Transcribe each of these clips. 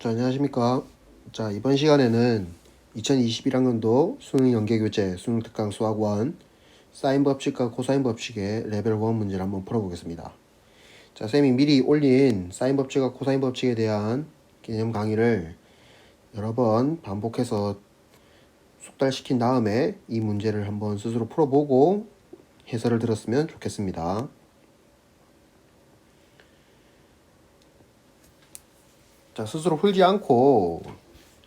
자, 안녕하십니까. 자, 이번 시간에는 2021학년도 수능 연계교재 수능 특강 수학 1 사인 법칙과 코사인 법칙의 레벨 1 문제를 한번 풀어보겠습니다. 자, 쌤이 미리 올린 사인 법칙과 코사인 법칙에 대한 개념 강의를 여러 번 반복해서 숙달시킨 다음에 이 문제를 한번 스스로 풀어보고 해설을 들었으면 좋겠습니다. 자, 스스로 풀지 않고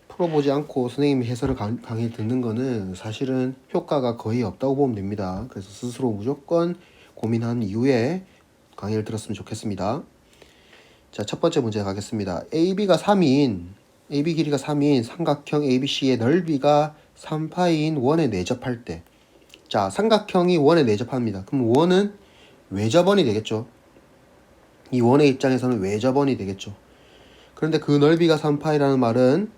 풀어보지 않고 선생님이 해설을 강의 듣는 거는 사실은 효과가 거의 없다고 보면 됩니다. 그래서 스스로 무조건 고민한 이후에 강의를 들었으면 좋겠습니다. 자, 첫 번째 문제 가겠습니다. AB가 3인 AB 길이가 3인 삼각형 ABC의 넓이가 3파인 원에 내접할 때, 자, 삼각형이 원에 내접합니다. 그럼 원은 외접원이 되겠죠. 이 원의 입장에서는 외접원이 되겠죠. 그런데 그 넓이가 3파이라는 말은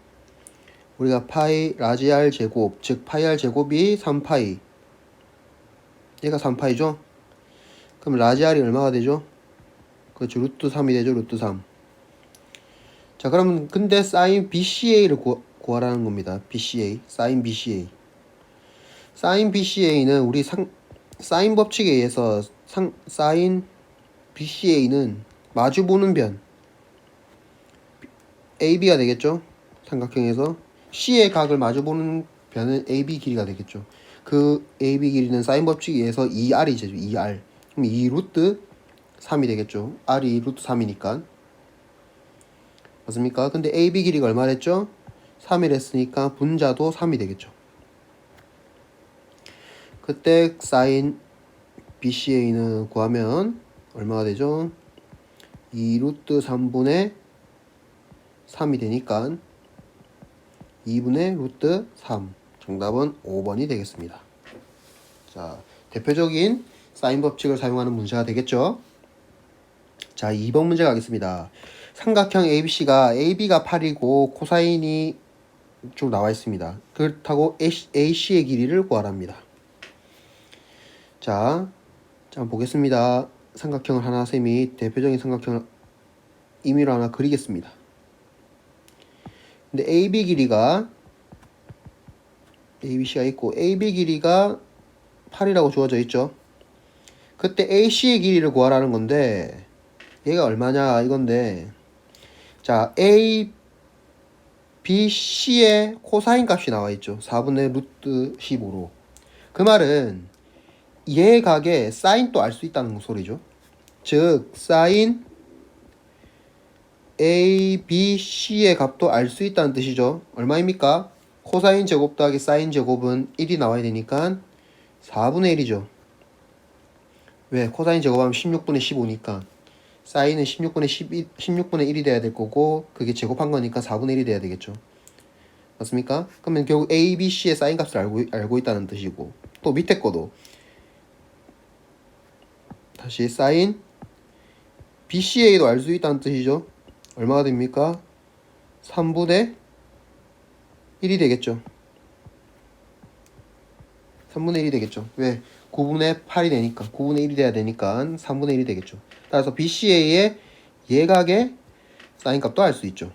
우리가 파이 라지 R 제곱, 즉 파이 R 제곱이 3파이, 얘가 3파이죠. 그럼 라지 R이 얼마가 되죠? 그렇죠, 루트 3이 되죠. 루트 3. 자, 그러면 근데 사인 BCA를 구하라는 겁니다. BCA, 사인 BCA. 사인 BCA는 우리 사인 법칙에 의해서 사인 BCA는 마주보는 변 AB가 되겠죠. 삼각형에서 C의 각을 마주보는 변은 AB 길이가 되겠죠. 그 AB 길이는 사인 법칙에 의해서 2R이죠. 2R. 그럼 2 루트 3이 되겠죠. R이 루트 3이니까. 맞습니까? 근데 AB 길이가 얼마 됐죠? 3이 됐으니까 분자도 3이 되겠죠. 그때 사인 BCA는 구하면 얼마가 되죠? 2 루트 3분의 3이 되니까 2분의 루트 3. 정답은 5번이 되겠습니다. 자, 대표적인 사인 법칙을 사용하는 문제가 되겠죠. 자, 2번 문제 가겠습니다. 삼각형 ABC가 AB가 8이고 코사인이 쭉 나와 있습니다. 그렇다고 AC의 길이를 구하랍니다. 자, 한번 보겠습니다. 삼각형을 하나 쌤이 대표적인 삼각형을 임의로 하나 그리겠습니다. 근데 AB 길이가 ABC가 있고 AB 길이가 8이라고 주어져 있죠. 그때 AC의 길이를 구하라는 건데 얘가 얼마냐 이건데, 자, A, B, C의 코사인 값이 나와 있죠. 4분의 루트 15로. 그 말은 얘 각의 사인도 알 수 있다는 소리죠. 즉 사인 A, B, C의 값도 알 수 있다는 뜻이죠. 얼마입니까? 코사인 제곱 더하기 사인 제곱은 1이 나와야 되니까 4분의 1이죠. 왜? 코사인 제곱하면 16분의 15니까 사인은 16분의 1이 돼야 될 거고 그게 제곱한 거니까 4분의 1이 돼야 되겠죠. 맞습니까? 그러면 결국 A, B, C의 사인 값을 알고 있다는 뜻이고, 또 밑에 거도 다시 사인 BCA도 알 수 있다는 뜻이죠. 얼마가 됩니까? 3분의 1이 되겠죠. 3분의 1이 되겠죠. 왜? 9분의 8이 되니까 9분의 1이 돼야 되니까 3분의 1이 되겠죠. 따라서 BCA의 예각의 사인 값도 알 수 있죠.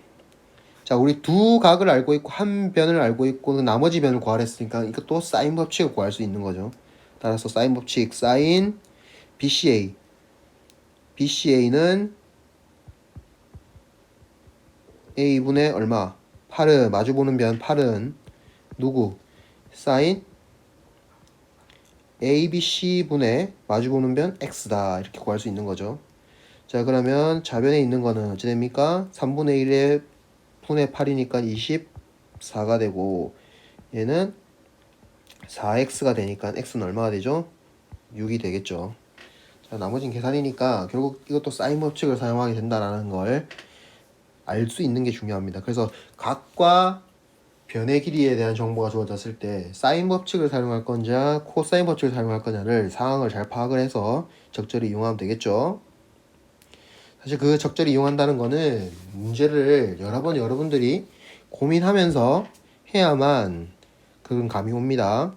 자, 우리 두 각을 알고 있고 한 변을 알고 있고 나머지 변을 구하랬으니까 이것도 사인 법칙을 구할 수 있는 거죠. 따라서 사인 법칙 사인 BCA, BCA는 A분의 얼마? 8은 마주보는 변 8은 누구? 사인 ABC분의 마주보는 변 X다. 이렇게 구할 수 있는 거죠. 자, 그러면 좌변에 있는 거는 어찌 됩니까? 3분의 1의 분의 8이니까 24가 되고 얘는 4x가 되니까 x는 얼마가 되죠? 6이 되겠죠. 자, 나머지는 계산이니까 결국 이것도 사인 법칙을 사용하게 된다는 걸 알 수 있는 게 중요합니다. 그래서 각과 변의 길이에 대한 정보가 주어졌을 때 사인 법칙을 사용할 건지 코사인 법칙을 사용할 거냐를 상황을 잘 파악을 해서 적절히 이용하면 되겠죠. 사실 그 적절히 이용한다는 거는 문제를 여러 번 여러분들이 고민하면서 해야만 그런 감이 옵니다.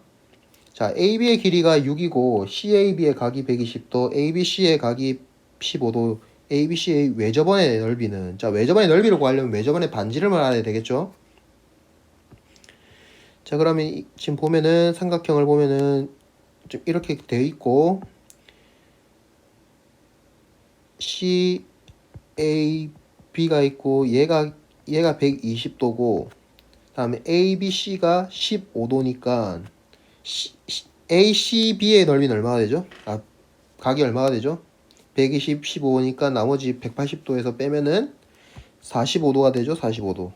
자, AB의 길이가 6이고 CAB의 각이 120도, ABC의 각이 15도 ABC의 외접원의 넓이는, 자, 외접원의 넓이를 구하려면 외접원의 반지름을 알아야 되겠죠? 자, 그러면 지금 보면은 삼각형을 보면은 좀 이렇게 되어 있고, CAB가 있고, 얘가 120도고, 다음에 ABC가 15도니까, ACB의 넓이는 얼마가 되죠? 각이 얼마가 되죠? 120, 15니까 나머지 180도에서 빼면은 45도가 되죠. 45도.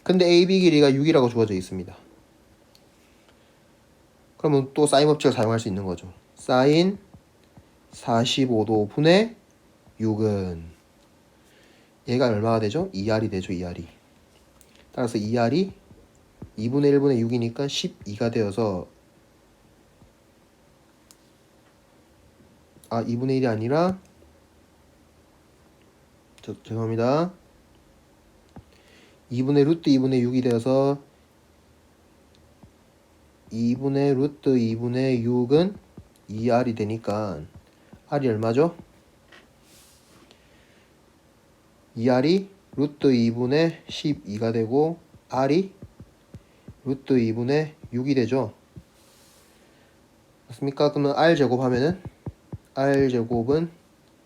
근데 AB 길이가 6이라고 주어져 있습니다. 그러면 또 사인 법칙을 사용할 수 있는 거죠. 사인 45도 분의 6은 얘가 얼마가 되죠? 2R이 되죠. 2R이. 따라서 2R이 2분의 1분의 6이니까 12가 되어서 2분의 1이 아니라 죄송합니다. 2분의 루트 2분의 6이 되어서 2분의 루트 2분의 6은 2R이 되니까 R이 얼마죠? 2R이 루트 2분의 12가 되고 R이 루트 2분의 6이 되죠. 맞습니까? 그러면 R제곱 하면은 R제곱은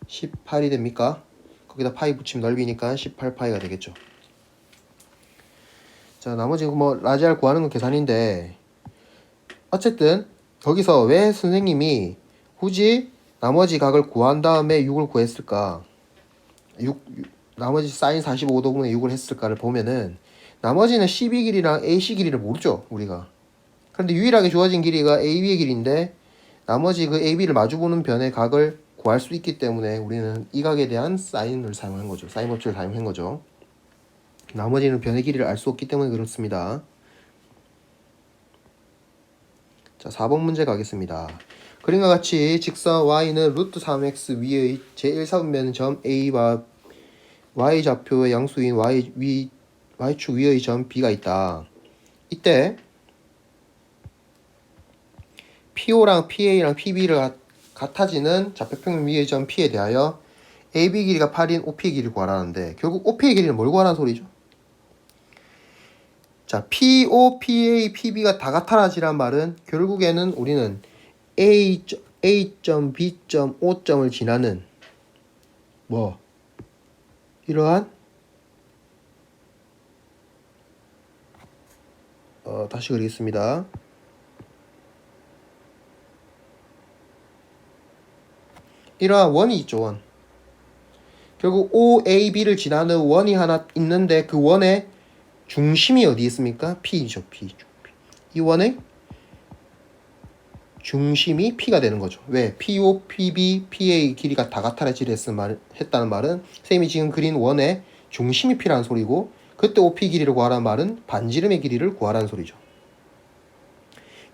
18이 됩니까? 거기다 파이 붙이면 넓이니까 18파이가 되겠죠. 자, 나머지 뭐 라지 R 구하는 건 계산인데, 어쨌든 거기서 왜 선생님이 굳이 나머지 각을 구한 다음에 6을 구했을까? 나머지 사인 45도분의 6을 했을까를 보면은 나머지는 CB 길이랑 AC 길이를 모르죠, 우리가. 그런데 유일하게 주어진 길이가 AB의 길이인데 나머지 그 AB를 마주보는 변의 각을 구할 수 있기 때문에 우리는 이 각에 대한 사인을 사용한 거죠. 사인 법칙을 사용한 거죠. 나머지는 변의 길이를 알 수 없기 때문에 그렇습니다. 자, 4번 문제 가겠습니다. 그림과 같이 직선 y는 루트 3x 위의 제1사분면 점 A와 y좌표의 양수인 y축 위의 점 B가 있다. 이때 PO랑 PA랑 PB를 같아지는 좌표평면 위의 점 P에 대하여 AB 길이가 8인 OP의 길이를 구하라는데 결국 OP의 길이는 뭘 구하라는 소리죠? 자, PO, PA, PB가 다 같아라지란 말은 결국에는 우리는 A점, B점, O점을 지나는 이러한 다시 그리겠습니다. 이러한 원이 있죠, 원. 결국 OAB를 지나는 원이 하나 있는데 그 원의 중심이 어디 있습니까? P죠, P. 이 원의 중심이 P가 되는 거죠. 왜? PO, PB, PA 길이가 다 같아라지를 했다는 말은 쌤이 지금 그린 원의 중심이 P라는 소리고 그때 OP 길이를 구하라는 말은 반지름의 길이를 구하라는 소리죠.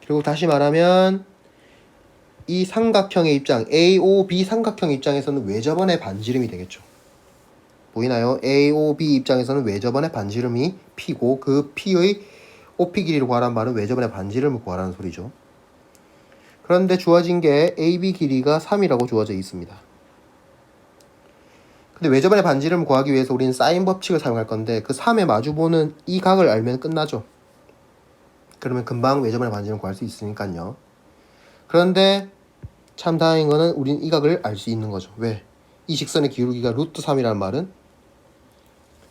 그리고 다시 말하면 이 삼각형의 입장, AOB 삼각형 입장에서는 외접원의 반지름이 되겠죠. 보이나요? AOB 입장에서는 외접원의 반지름이 P고 그 P의 OP 길이를 구하라는 말은 외접원의 반지름을 구하라는 소리죠. 그런데 주어진 게 AB 길이가 3이라고 주어져 있습니다. 근데 외접원의 반지름을 구하기 위해서 우리는 사인 법칙을 사용할 건데 그 3에 마주보는 이 각을 알면 끝나죠. 그러면 금방 외접원의 반지름을 구할 수 있으니까요. 그런데 참 다행인 거는 우리는 이 각을 알 수 있는 거죠. 왜? 이 직선의 기울기가 루트 3이라는 말은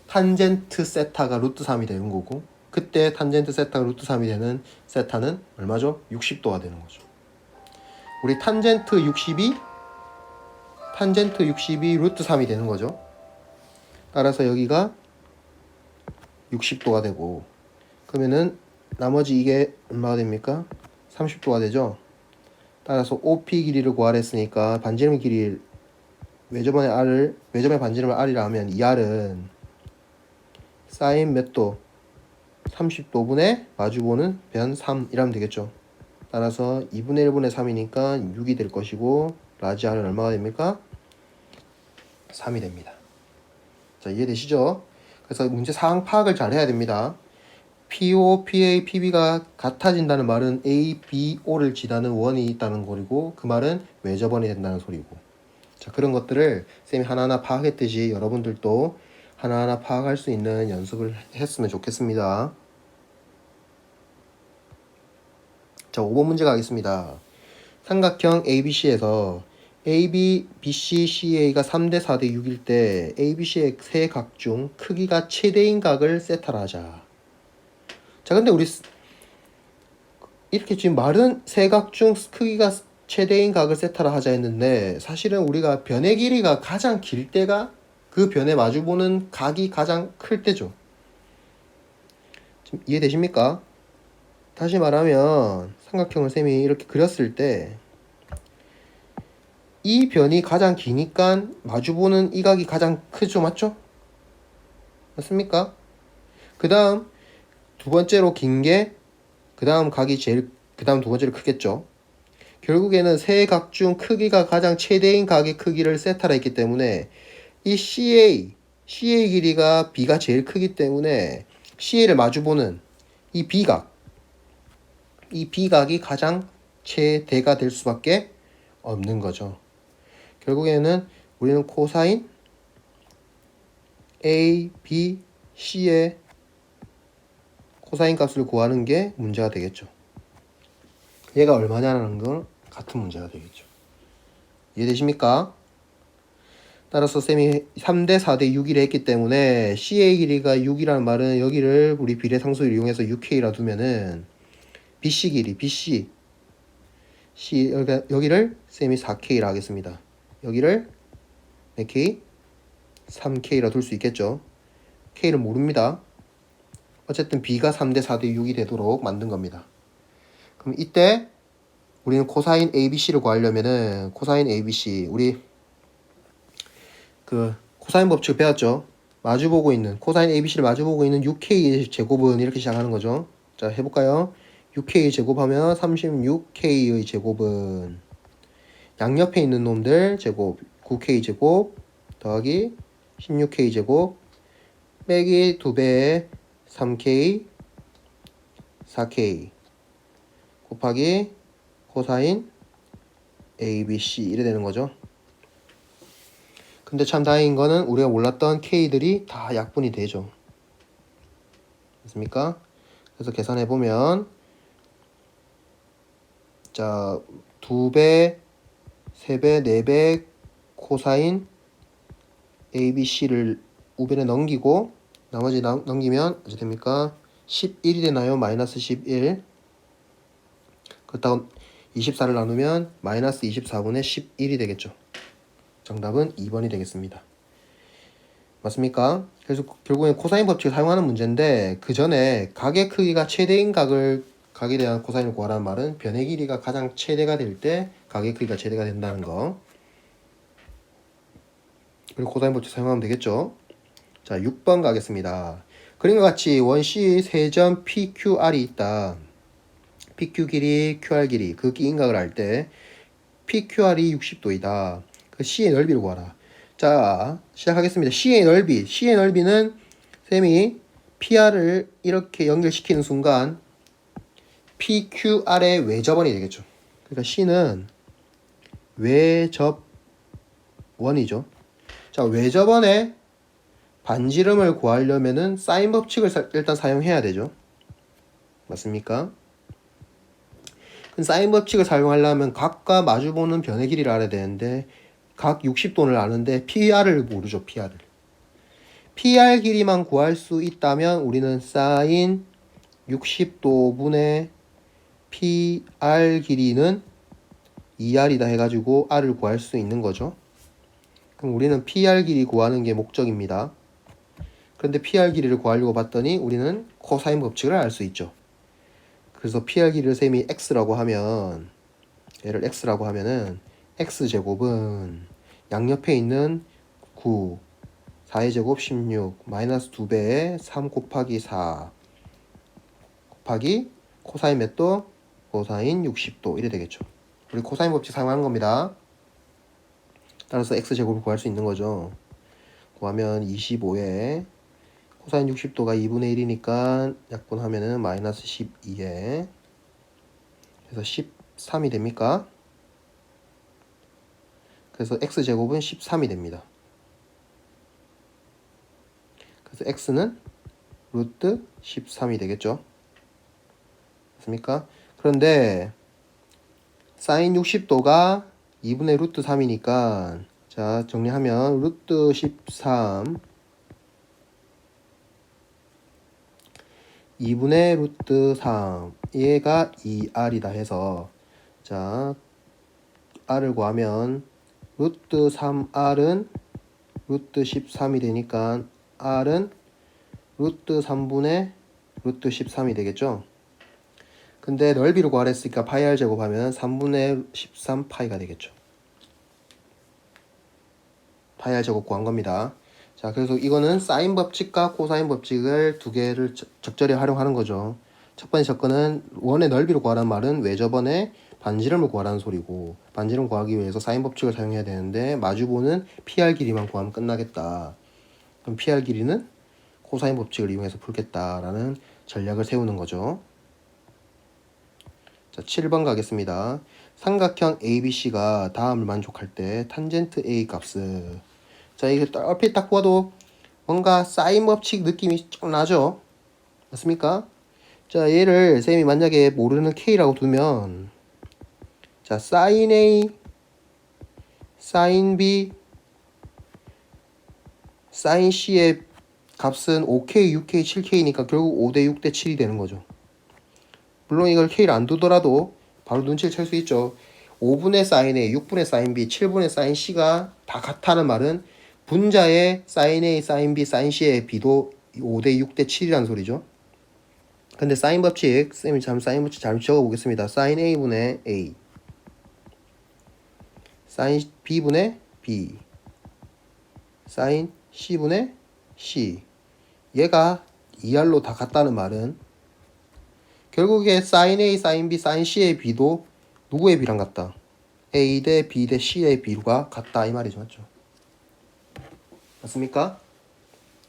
탄젠트 세타가 루트 3이 되는 거고 그때 탄젠트 세타가 루트 3이 되는 세타는 얼마죠? 60도가 되는 거죠. 우리 탄젠트 60이 루트 3이 되는 거죠. 따라서 여기가 60도가 되고 그러면은 나머지 이게 얼마가 됩니까? 30도가 되죠. 따라서 OP 길이를 구하라 했으니까 반지름 길이 외접원의 반지름을 R이라 하면 이 R은 사인 몇 도? 30도분의 마주보는 변 3이라면 되겠죠. 따라서 2분의 1분의 3이니까 6이 될 것이고 라지 R은 얼마가 됩니까? 3이 됩니다. 자, 이해되시죠? 그래서 문제 상황 파악을 잘 해야 됩니다. PO, PA, PB가 같아진다는 말은 A, B, O를 지나는 원이 있다는 거리고 그 말은 외접원이 된다는 소리고 자, 그런 것들을 쌤이 하나하나 파악했듯이 여러분들도 하나하나 파악할 수 있는 연습을 했으면 좋겠습니다. 자, 5번 문제 가겠습니다. 삼각형 ABC에서 AB, BC, CA가 3대 4대 6일 때 ABC의 세 각 중 크기가 최대인 각을 세타라 하자. 자, 근데 우리 이렇게 지금 말은 세 각 중 크기가 최대인 각을 세타라 하자 했는데 사실은 우리가 변의 길이가 가장 길 때가 그 변에 마주보는 각이 가장 클 때죠. 지금 이해되십니까? 다시 말하면 삼각형을 쌤이 이렇게 그렸을 때 이 변이 가장 기니까 마주보는 이 각이 가장 크죠, 맞죠? 맞습니까? 그 다음 두 번째로 긴 게 그 다음 각이 제일 그 다음 두 번째로 크겠죠. 결국에는 세 각 중 크기가 가장 최대인 각의 크기를 세타라 했기 때문에 이 CA 길이가 B가 제일 크기 때문에 CA를 마주보는 이 B각이 가장 최대가 될 수밖에 없는 거죠. 결국에는 우리는 코사인 A, B, C의 코사인 값을 구하는 게 문제가 되겠죠. 얘가 얼마냐라는 건 같은 문제가 되겠죠. 이해되십니까? 따라서 쌤이 3대 4대 6이라 했기 때문에 CA 길이가 6이라는 말은 여기를 우리 비례상수를 이용해서 6K라 두면은 BC 길이 C 여기를 쌤이 4K라 하겠습니다. 여기를 몇 K? 3K라 둘 수 있겠죠. K를 모릅니다. 어쨌든 B가 3대 4대 6이 되도록 만든 겁니다. 그럼 이때 우리는 코사인 ABC를 구하려면은 코사인 ABC 우리 그 코사인 법칙을 배웠죠. 마주보고 있는 코사인 ABC를 마주보고 있는 6K의 제곱은 이렇게 시작하는 거죠. 자, 해볼까요? 6K 제곱하면 36K의 제곱은 양옆에 있는 놈들 제곱 9K 제곱 더하기 16K 제곱 빼기 2배의 3K 4K 곱하기 코사인 ABC 이래 되는 거죠. 근데 참 다행인 거는 우리가 몰랐던 K들이 다 약분이 되죠. 맞습니까? 그래서 계산해 보면 자 2배, 3배, 4배 코사인 ABC를 우변에 넘기고 나머지 넘기면 어찌 됩니까? 11이 되나요? 마이너스 11 그렇다고 24를 나누면 마이너스 24분의 11이 되겠죠. 정답은 2번이 되겠습니다. 맞습니까? 그래서 결국엔 코사인 법칙을 사용하는 문제인데 그 전에 각의 크기가 최대인 각에 대한 코사인을 구하라는 말은 변의 길이가 가장 최대가 될 때 각의 크기가 최대가 된다는 거. 그리고 코사인 법칙 사용하면 되겠죠. 자, 6번 가겠습니다. 그림과 같이 원C 세점 PQR이 있다. PQ 길이, QR 길이 그 끼인각을 할 때 PQR이 60도이다. 그 C의 넓이를 구하라. 자, 시작하겠습니다. C의 넓이는 쌤이 PR을 이렇게 연결시키는 순간 PQR의 외접원이 되겠죠. 그러니까 C는 외접원이죠. 자, 외접원의 반지름을 구하려면은 사인 법칙을 일단 사용해야 되죠. 맞습니까? 사인 법칙을 사용하려면 각과 마주보는 변의 길이를 알아야 되는데 각 60도를 아는데 PR을 모르죠. PR 길이만 구할 수 있다면 우리는 사인 60도분의 PR 길이는 2R이다 해가지고 R을 구할 수 있는 거죠. 그럼 우리는 PR 길이 구하는 게 목적입니다. 그런데 PR 길이를 구하려고 봤더니 우리는 코사인 법칙을 알 수 있죠. 그래서 PR 길이를 쌤이 X라고 하면 얘를 X라고 하면은 X제곱은 양옆에 있는 9 4의 제곱 16 마이너스 2배의 3 곱하기 4 곱하기 코사인 몇 도? 코사인 60도 이래 되겠죠. 우리 코사인 법칙 사용하는 겁니다. 따라서 X제곱을 구할 수 있는 거죠. 구하면 25에 코사인 60도가 2분의 1이니까 약분하면은 마이너스 12에 그래서 13이 됩니까? 그래서 x제곱은 13이 됩니다. 그래서 x는 루트 13이 되겠죠. 맞습니까? 그런데 사인 60도가 2분의 루트 3이니까 자 정리하면 루트 13 2분의 루트 3 얘가 2r이다 해서 자 r을 구하면 루트 3r은 루트 13이 되니까 r은 루트 3분의 루트 13이 되겠죠. 근데 넓이를 구하랬으니까 파이 r 제곱하면 3분의 13 파이가 되겠죠. 파이 r 제곱 구한 겁니다. 자, 그래서 이거는 사인 법칙과 코사인 법칙을 두 개를 적절히 활용하는 거죠. 첫 번째 접근은 원의 넓이를 구하라는 말은 왜 저번에 반지름을 구하라는 소리고, 반지름 구하기 위해서 사인 법칙을 사용해야 되는데 마주보는 PR 길이만 구하면 끝나겠다. 그럼 PR 길이는 코사인 법칙을 이용해서 풀겠다라는 전략을 세우는 거죠. 자, 7번 가겠습니다. 삼각형 ABC가 다음을 만족할 때 탄젠트 A 값을, 자, 이게 얼핏 딱 봐도 뭔가 사인 법칙 느낌이 좀 나죠? 맞습니까? 자, 얘를 쌤이 만약에 모르는 K라고 두면, 자, 사인 A, 사인 B, 사인 C의 값은 5K, 6K, 7K니까 결국 5대 6대 7이 되는 거죠. 물론 이걸 K를 안 두더라도 바로 눈치를 챌 수 있죠. 5분의 사인 A, 6분의 사인 B, 7분의 사인 C가 다 같다는 말은 분자의 사인 A, 사인 B, 사인 C의 B도 5대 6대 7이라는 소리죠. 근데 사인 법칙, 쌤이 사인 법칙 잘 적어보겠습니다. 사인 A분의 A, 사인 B분의 B, 사인 C분의 C. 얘가 2R로 다 같다는 말은 결국에 사인 A, 사인 B, 사인 C의 B도 누구의 B랑 같다? A 대 B 대 C의 B가 같다 이 말이죠. 맞죠? 맞습니까?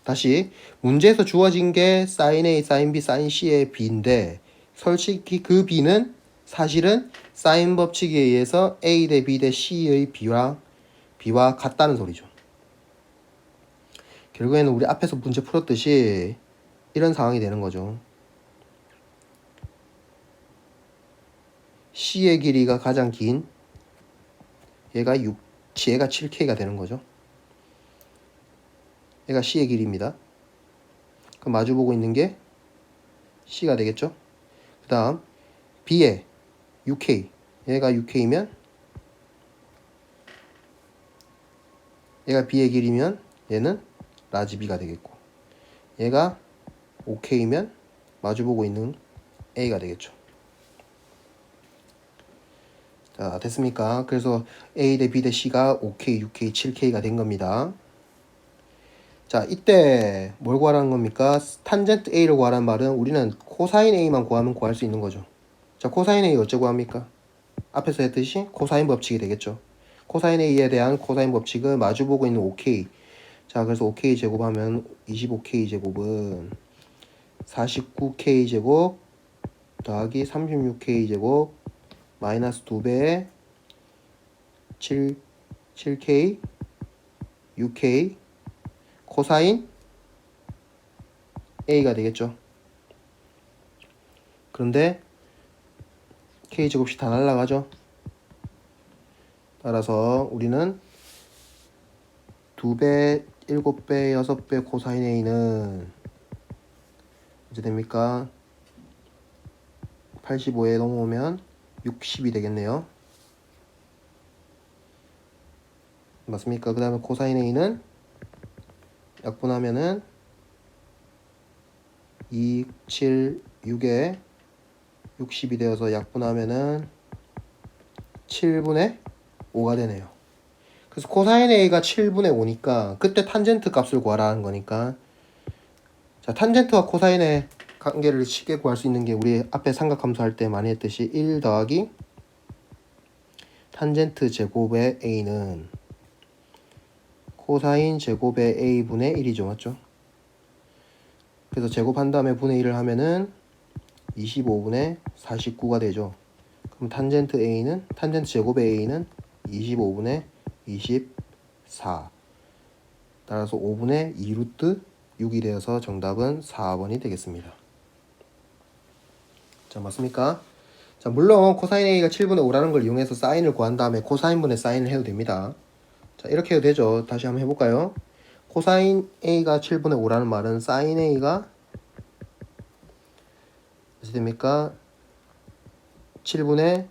다시 문제에서 주어진 게 사인 A, 사인 B, 사인 C의 B인데 솔직히 그 B는 사실은 사인 법칙에 의해서 A 대 B 대 C의 B와 같다는 소리죠. 결국에는 우리 앞에서 문제 풀었듯이 이런 상황이 되는 거죠. C의 길이가 가장 긴 얘가 7K가 되는 거죠. 얘가 C의 길이입니다. 그럼 마주보고 있는 게 C가 되겠죠. 그 다음 B의 6K, 얘가 6K면 얘가 B의 길이면 얘는 라지 B가 되겠고, 얘가 5K면 마주보고 있는 A가 되겠죠. 자, 됐습니까? 그래서 A 대 B 대 C가 5K, 6K, 7K가 된 겁니다. 자, 이때 뭘 구하라는 겁니까? 탄젠트 A를 구하라는 말은 우리는 코사인 A만 구하면 구할 수 있는 거죠. 자, 코사인 A 어째 구합니까? 앞에서 했듯이 코사인 법칙이 되겠죠. 코사인 A에 대한 코사인 법칙은 마주보고 있는 5K. 자, 그래서 5K 제곱하면 25K 제곱은 49K 제곱 더하기 36K 제곱 마이너스 2배의 7K 6K 코사인 A가 되겠죠. 그런데 K제곱이 다 날라가죠. 따라서 우리는 2배, 7배, 6배 코사인 A는 이제 됩니까? 85에 넘어오면 60이 되겠네요. 맞습니까? 그 다음에 코사인 A는 약분하면은 2, 7, 6에 60이 되어서 약분하면은 7분의 5가 되네요. 그래서 코사인 A가 7분의 5니까 그때 탄젠트 값을 구하라는 거니까, 자, 탄젠트와 코사인의 관계를 쉽게 구할 수 있는 게 우리 앞에 삼각함수 할 때 많이 했듯이 1 더하기 탄젠트 제곱의 A는 코사인 제곱의 A분의 1이죠. 맞죠? 그래서 제곱한 다음에 분의 1을 하면은 25분의 49가 되죠. 그럼 탄젠트 제곱의 A는 25분의 24. 따라서 5분의 2 루트 6이 되어서 정답은 4번이 되겠습니다. 자, 맞습니까? 자, 물론 코사인 A가 7분의 5라는 걸 이용해서 사인을 구한 다음에 코사인분의 사인을 해도 됩니다. 자, 이렇게 해도 되죠. 다시 한번 해볼까요? 코사인 A가 7분의 5라는 말은 사인 A가 어떻게 됩니까? 7분의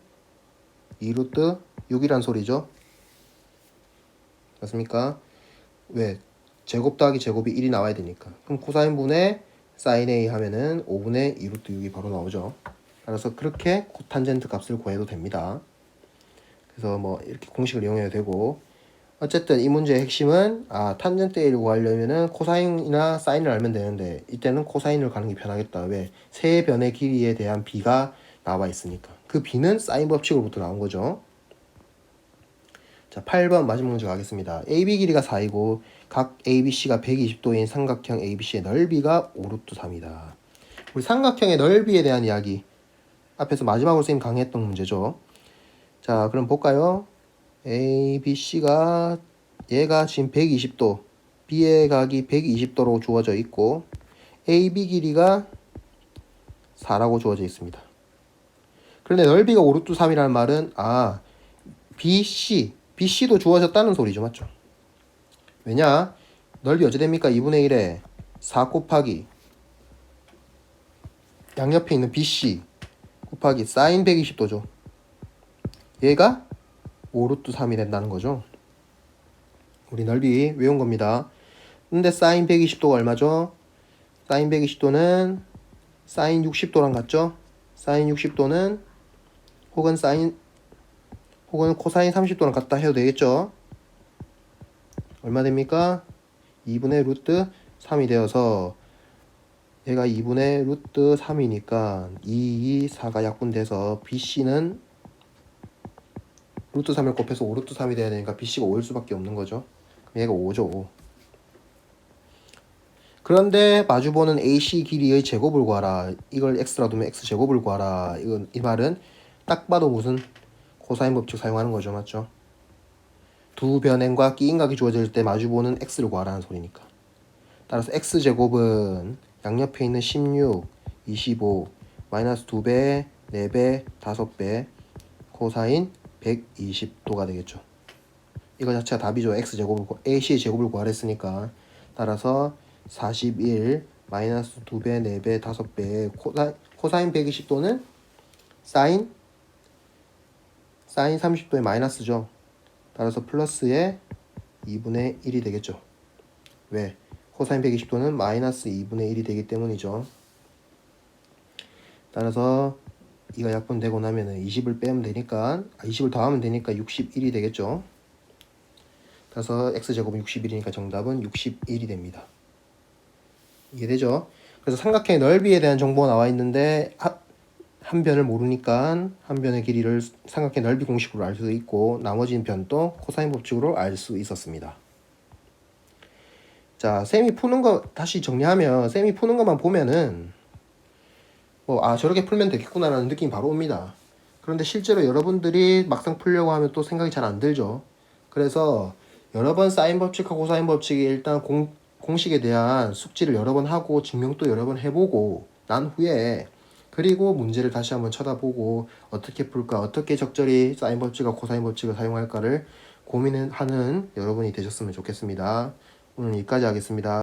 2 루트 6이란 소리죠. 맞습니까? 왜? 제곱 더하기 제곱이 1이 나와야 되니까. 그럼 코사인분의 사인 A 하면은 5분의 2 루트 6이 바로 나오죠. 따라서 그렇게 코탄젠트 값을 구해도 됩니다. 그래서 뭐 이렇게 공식을 이용해도 되고, 어쨌든 이 문제의 핵심은 탄젠트 A를 구하려면은 코사인이나 사인을 알면 되는데 이때는 코사인을 가는 게 편하겠다. 왜? 세 변의 길이에 대한 B가 나와 있으니까. 그 B는 사인 법칙으로부터 나온 거죠. 자, 8번 마지막 문제 가겠습니다. AB 길이가 4이고 각 ABC가 120도인 삼각형 ABC의 넓이가 5루트 3이다. 우리 삼각형의 넓이에 대한 이야기 앞에서 마지막으로 선생님 강의했던 문제죠. 자, 그럼 볼까요? ABC가 얘가 지금 120도, B의 각이 120도로 주어져 있고 AB 길이가 4라고 주어져 있습니다. 그런데 넓이가 5루트 3이라는 말은 BC도 주어졌다는 소리죠. 맞죠? 왜냐? 넓이 어찌 됩니까? 2분의 1에 4 곱하기 양옆에 있는 BC 곱하기 사인 120도죠. 얘가 5루트 3이 된다는 거죠. 우리 넓이 외운 겁니다. 근데 사인 120도가 얼마죠? 사인 120도는 사인 60도랑 같죠? 사인 60도는 혹은 코사인 30도랑 같다 해도 되겠죠? 얼마 됩니까? 2분의 루트 3이 되어서 얘가 2분의 루트 3이니까 2, 4가 약분돼서 BC는 루트 3을 곱해서 5루트 3이 돼야 되니까 BC가 5일 수밖에 없는 거죠. 그럼 얘가 5죠. 5. 그런데 마주보는 AC 길이의 제곱을 구하라. 이걸 x라 두면 x 제곱을 구하라. 이 말은 딱 봐도 무슨 코사인 법칙 사용하는 거죠. 맞죠? 두 변행과 끼인각이 주어질 때 마주보는 x를 구하라는 소리니까. 따라서 x제곱은 양옆에 있는 16, 25, 마이너스 2배, 4배, 5배, 코사인 120도가 되겠죠. 이거 자체가 답이죠. AC의 제곱을 구하랬으니까. 따라서 41, 마이너스 2배, 4배, 5배, 코사인 120도는 사인 30도의 마이너스죠. 따라서 플러스의 2분의 1이 되겠죠. 왜? 코사인 120도는 마이너스 2분의 1이 되기 때문이죠. 따라서 이가 약분되고 나면은 20을 빼면 되니까 20을 더하면 되니까 61이 되겠죠. 따라서 x제곱은 61이니까 정답은 61이 됩니다. 이해되죠? 그래서 삼각형의 넓이에 대한 정보가 나와 있는데 한 변을 모르니까 한 변의 길이를 삼각형의 넓이 공식으로 알 수 있고 나머지 변도 코사인 법칙으로 알 수 있었습니다. 자, 쌤이 푸는 거 다시 정리하면 쌤이 푸는 것만 보면은 저렇게 풀면 되겠구나라는 느낌이 바로 옵니다. 그런데 실제로 여러분들이 막상 풀려고 하면 또 생각이 잘 안 들죠. 그래서 여러 번 사인 법칙하고 코사인 법칙이 일단 공식에 대한 숙지를 여러 번 하고 증명도 여러 번 해보고 난 후에 그리고 문제를 다시 한번 쳐다보고 어떻게 풀까, 어떻게 적절히 사인 법칙과 코사인 법칙을 사용할까를 고민하는 여러분이 되셨으면 좋겠습니다. 오늘 여기까지 하겠습니다.